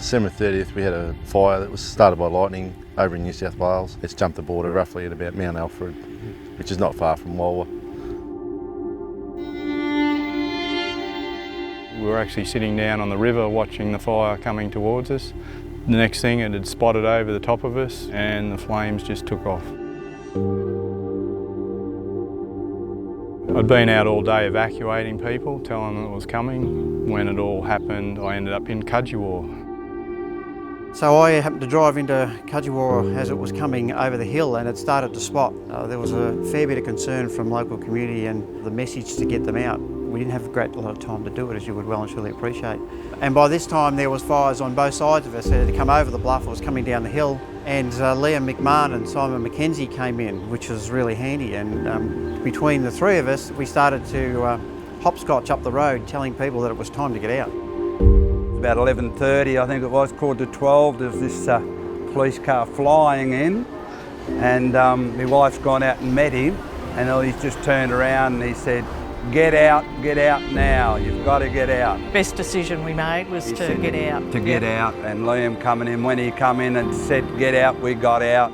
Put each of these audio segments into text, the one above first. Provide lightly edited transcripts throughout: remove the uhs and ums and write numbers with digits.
December 30th we had a fire that was started by lightning over in New South Wales. It's jumped the border roughly at about Mount Alfred, which is not far from Walwa. We were actually sitting down on the river watching the fire coming towards us. The next thing, it had spotted over the top of us and the flames just took off. I'd been out all day evacuating people, telling them it was coming. When it all happened, I ended up in Cudgewa. So I happened to drive into Cudgewa as it was coming over the hill and it started to spot. There was a fair bit of concern from local community and the message to get them out. We didn't have a great lot of time to do it, as you would well and truly appreciate. And by this time there was fires on both sides of us. It had come over the bluff, it was coming down the hill, and Liam McMahon and Simon Mackenzie came in, which was really handy. And between the three of us, we started to hopscotch up the road telling people that it was time to get out. About 11:30, I think it was, quarter to 12, there was this police car flying in, and my wife's gone out and met him, and he's just turned around and he said, get out now, you've got to get out. Best decision we made was to get out. To get out, and Liam coming in, when he come in and said get out, we got out.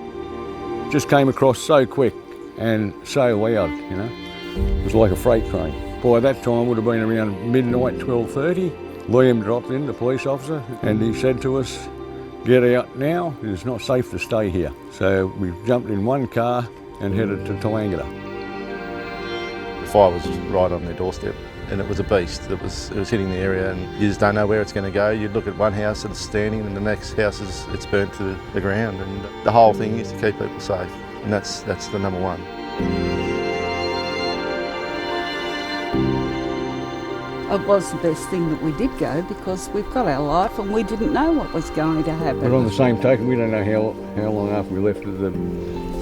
Just came across so quick and so loud, you know. It was like a freight train. By that time it would have been around midnight, 12:30. Liam dropped in, the police officer, and he said to us, get out now, it's not safe to stay here. So we jumped in one car and headed to Tallangata. The fire was right on their doorstep and it was a beast. It was hitting the area and you just don't know where it's going to go. You'd look at one house and it's standing and the next house it's burnt to the ground, and the whole thing is to keep people safe, and that's the number one. It was the best thing that we did go because we've got our life and we didn't know what was going to happen. But on the same token, we don't know how long after we left the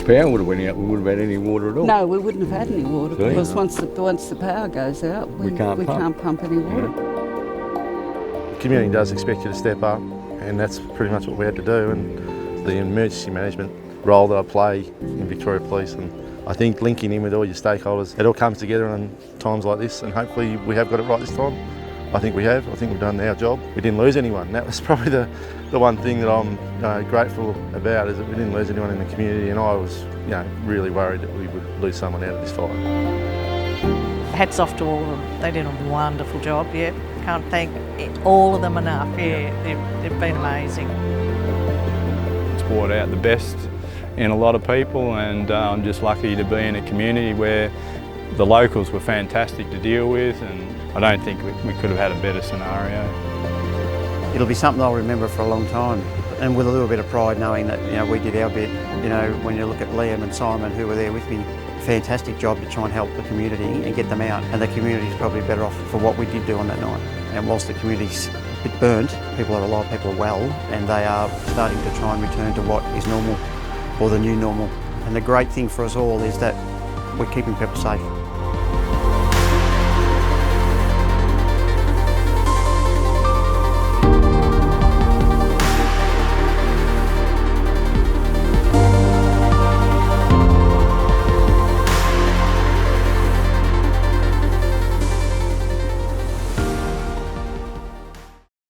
power would have went out, we wouldn't have had any water at all. No, we wouldn't have had any water because once the power goes out, we can't pump any water. The community does expect you to step up, and that's pretty much what we had to do. And the emergency management role that I play in Victoria Police, and I think linking in with all your stakeholders, it all comes together on times like this, and hopefully we have got it right this time. I think we have. I think we've done our job. We didn't lose anyone. That was probably the one thing that I'm grateful about, is that we didn't lose anyone in the community, and I was really worried that we would lose someone out of this fire. Hats off to all of them. They did a wonderful job, yeah. Can't thank all of them enough, yeah. They've been amazing. It's brought out the best in a lot of people, and I'm just lucky to be in a community where the locals were fantastic to deal with, and I don't think we could have had a better scenario. It'll be something I'll remember for a long time, and with a little bit of pride knowing that we did our bit. When you look at Liam and Simon, who were there with me, fantastic job to try and help the community and get them out, and the community's probably better off for what we did do on that night. And whilst the community's a bit burnt, people are alive, people are well, and they are starting to try and return to what is normal, or the new normal. And the great thing for us all is that we're keeping people safe.